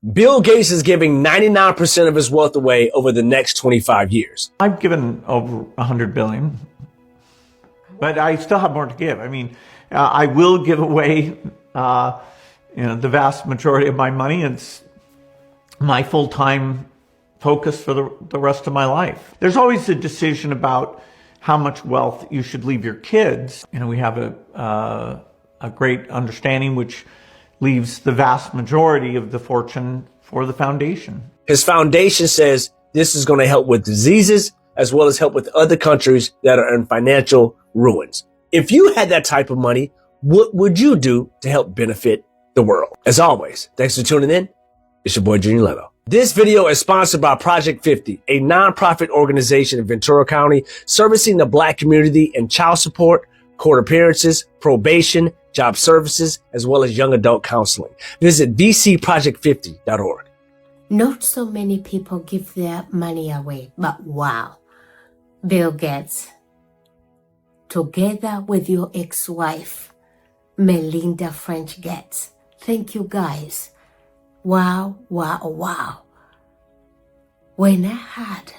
Bill Gates is giving 99% of his wealth away over the next 25 years. I've given over 100 billion, but I still have more to give. I mean, I will give away, the vast majority of my money. It's my full-time focus for the rest of my life. There's always a decision about how much wealth you should leave your kids. We have a great understanding which leaves the vast majority of the fortune for the foundation. His foundation says this is going to help with diseases as well as help with other countries that are in financial ruins. If you had that type of money, what would you do to help benefit the world? As always, thanks for tuning in. It's your boy, Junior Leno. This video is sponsored by Project 50, a nonprofit organization in Ventura County servicing the Black community in child support, court appearances, probation, job services, as well as young adult counseling. Visit vcproject50.org. Not so many people give their money away, but wow, Bill Gates, together with your ex-wife, Melinda French Gates. Thank you guys. Wow, wow, wow. When I heard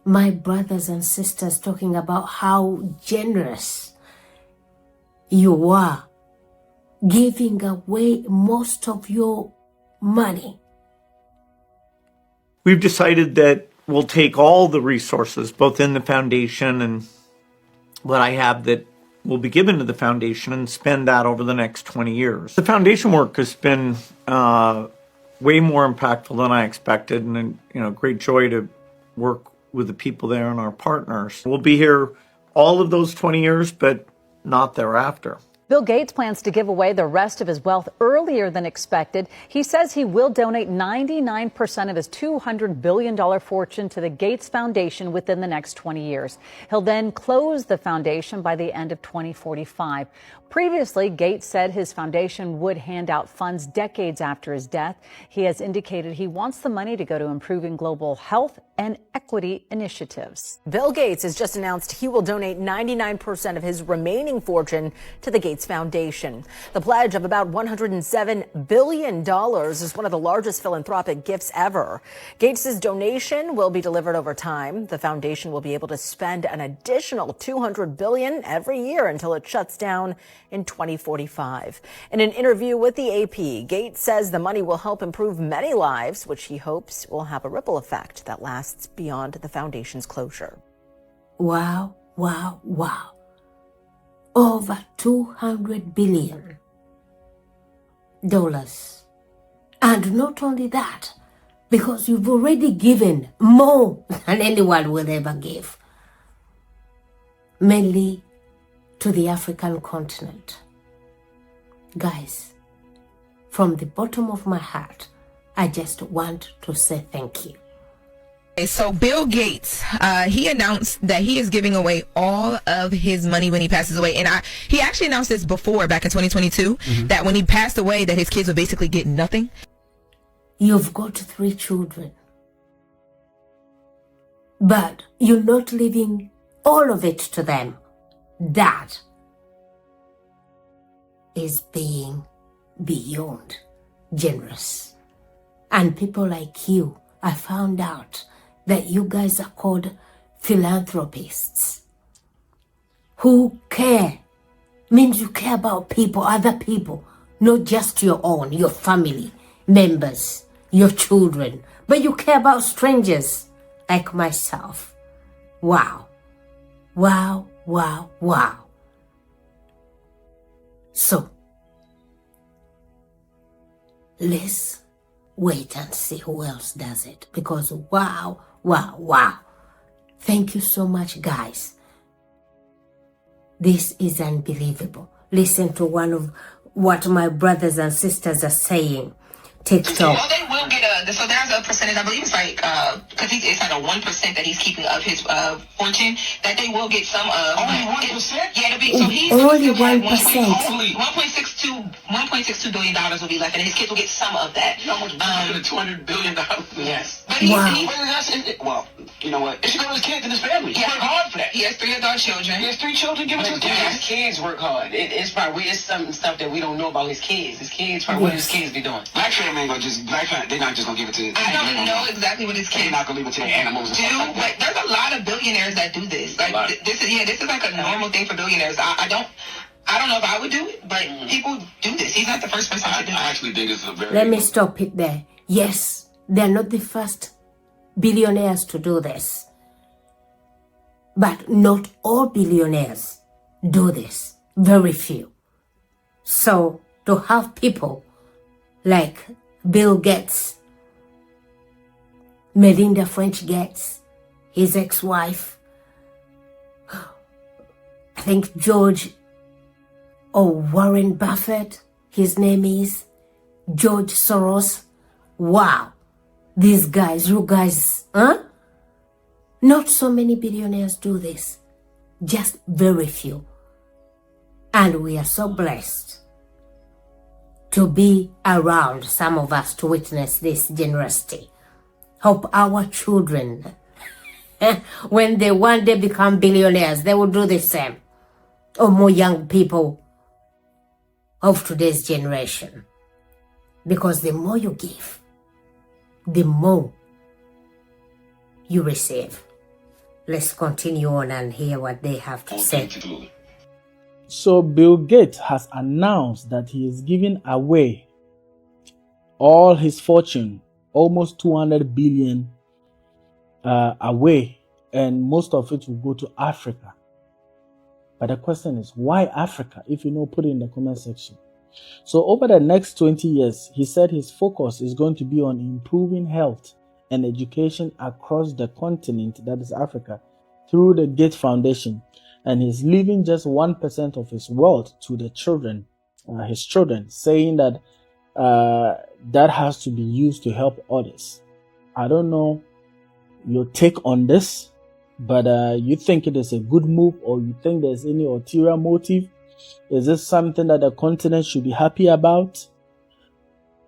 my brothers and sisters talking about how generous you are, giving away most of your money. We've decided that we'll take all the resources, both in the foundation and what I have that will be given to the foundation, and spend that over the next 20 years. The foundation work has been way more impactful than I expected, and great joy to work with the people there and our partners. We'll be here all of those 20 years, but not thereafter. Bill Gates plans to give away the rest of his wealth earlier than expected. He says he will donate 99% of his $200 billion fortune to the Gates Foundation within the next 20 years. He'll then close the foundation by the end of 2045. Previously, Gates said his foundation would hand out funds decades after his death. He has indicated he wants the money to go to improving global health and equity initiatives. Bill Gates has just announced he will donate 99% of his remaining fortune to the Gates Foundation. The pledge of about $107 billion is one of the largest philanthropic gifts ever. Gates' donation will be delivered over time. The foundation will be able to spend an additional $200 billion every year until it shuts down in 2045. In an interview with the AP, Gates says the money will help improve many lives, which he hopes will have a ripple effect that lasts beyond the foundation's closure. Wow, wow, wow. Over $200 billion. And not only that, because you've already given more than anyone will ever give. Mainly to the African continent. Guys, from the bottom of my heart, I just want to say thank you. So Bill Gates, he announced that he is giving away all of his money when he passes away. And he actually announced this before, back in 2022, that when he passed away, that his kids would basically get nothing. You've got 3 children. But you're not leaving all of it to them. That is being beyond generous. And people like you, I found out that you guys are called philanthropists who care. Means you care about people, other people, not just your own, your family members, your children, but you care about strangers like myself. Wow. Wow, wow, wow. So, let's wait and see who else does it, because wow, wow, wow. Thank you so much, guys. This is unbelievable. Listen to one of what my brothers and sisters are saying. TikTok. Well, they will get so there's a percentage, I believe it's like, because it's like a 1% that he's keeping of his fortune, that they will get some of. Only 1%? Yeah, it'll be, so he's only 1%. $1.62 billion will be left, and his kids will get some of that. How much $200 billion? Yes. But But Wow. well, you know what? It should go to his kids and his family. He Yeah. worked hard for that. He has 3 adult children. He has 3 children. Give it to his kids. His kids work hard. It's probably some stuff that we don't know about his kids. His kids, probably what his kids be doing. Black family ain't gonna just they're not just gonna give it to. I don't know exactly what his kids They're not gonna leave it to the animals. do, but there's a lot of billionaires that do this. Like this is like a normal thing for billionaires. I don't know if I would do it, but people do this. He's not the first person to do it. I actually think it's a very. Let me stop it there. Yes, they're not the first billionaires to do this. But not all billionaires do this. Very few. So to have people like Bill Gates, Melinda French Gates, his ex-wife, I think George or Warren Buffett, his name is George Soros. Wow. These guys, you guys, huh? Not so many billionaires do this. Just very few. And we are so blessed to be around, some of us, to witness this generosity. Hope our children, when they one day become billionaires, they will do the same. Or more young people of today's generation. Because the more you give, the more you receive. Let's continue on and hear what they have to say. So Bill Gates has announced that he is giving away all his fortune, almost 200 billion away, and most of it will go to Africa. But the question is, why Africa? If you know, put it in the comment section. So over the next 20 years, he said his focus is going to be on improving health and education across the continent, that is Africa, through the Gates Foundation. And he's leaving just 1% of his wealth to the children, his children, saying that that has to be used to help others. I don't know your take on this, but you think it is a good move, or you think there's any ulterior motive? Is this something that the continent should be happy about?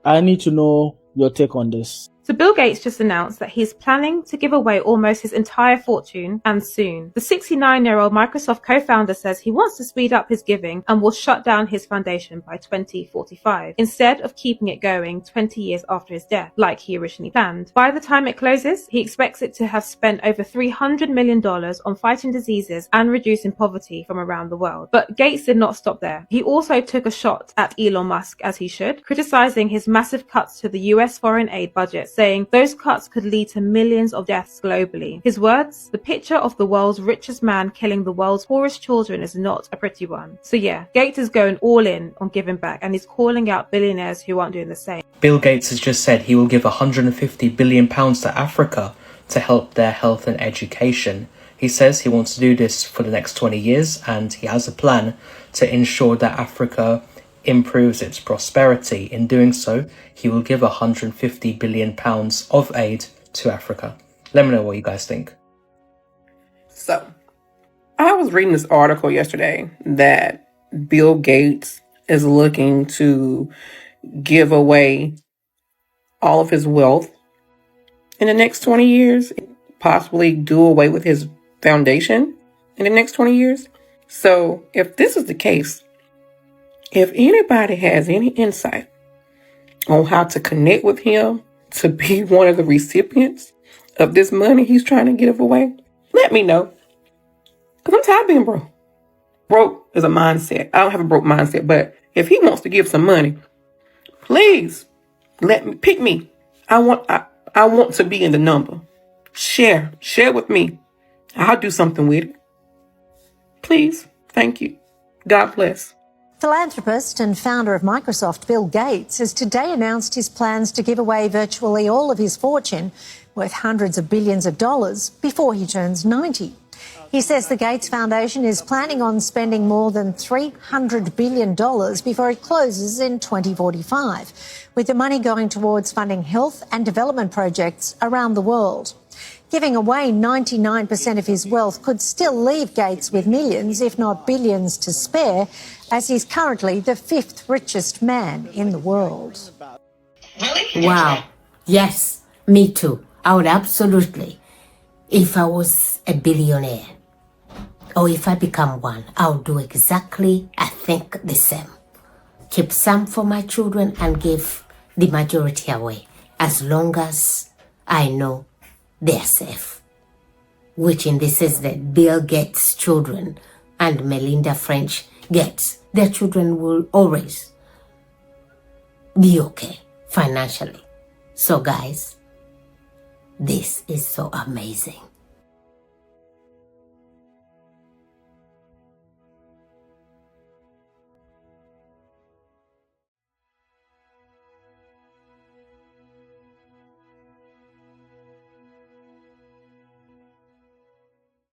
I need to know your take on this. So Bill Gates just announced that he's planning to give away almost his entire fortune, and soon. The 69-year-old Microsoft co-founder says he wants to speed up his giving and will shut down his foundation by 2045, instead of keeping it going 20 years after his death, like he originally planned. By the time it closes, he expects it to have spent over $300 million on fighting diseases and reducing poverty from around the world. But Gates did not stop there. He also took a shot at Elon Musk, as he should, criticizing his massive cuts to the US foreign aid budget, saying those cuts could lead to millions of deaths globally. His words, "The picture of the world's richest man killing the world's poorest children is not a pretty one." So yeah, Gates is going all in on giving back, and he's calling out billionaires who aren't doing the same. Bill Gates has just said he will give £150 billion to Africa to help their health and education. He says he wants to do this for the next 20 years, and he has a plan to ensure that Africa improves its prosperity. In doing so, he will give £150 billion of aid to Africa. Let me know what you guys think. So, I was reading this article yesterday that Bill Gates is looking to give away all of his wealth in the next 20 years, possibly do away with his foundation in the next 20 years. So, if this is the case, if anybody has any insight on how to connect with him to be one of the recipients of this money he's trying to give away, let me know. Because I'm tired of being broke. Broke is a mindset. I don't have a broke mindset, but if he wants to give some money, please pick me. I want to be in the number. Share with me. I'll do something with it. Please. Thank you. God bless. Philanthropist and founder of Microsoft, Bill Gates, has today announced his plans to give away virtually all of his fortune, worth hundreds of billions of dollars, before he turns 90. He says the Gates Foundation is planning on spending more than $300 billion before it closes in 2045, with the money going towards funding health and development projects around the world. Giving away 99% of his wealth could still leave Gates with millions, if not billions, to spare, as he's currently the 5th richest man in the world. Really? Wow. Yes, me too. I would absolutely. If I was a billionaire, or if I become one, I'll do exactly, I think, the same. Keep some for my children and give the majority away, as long as I know they're safe. Which in this is that Bill Gates' children and Melinda French Gates, their children will always be okay financially. So guys, this is so amazing.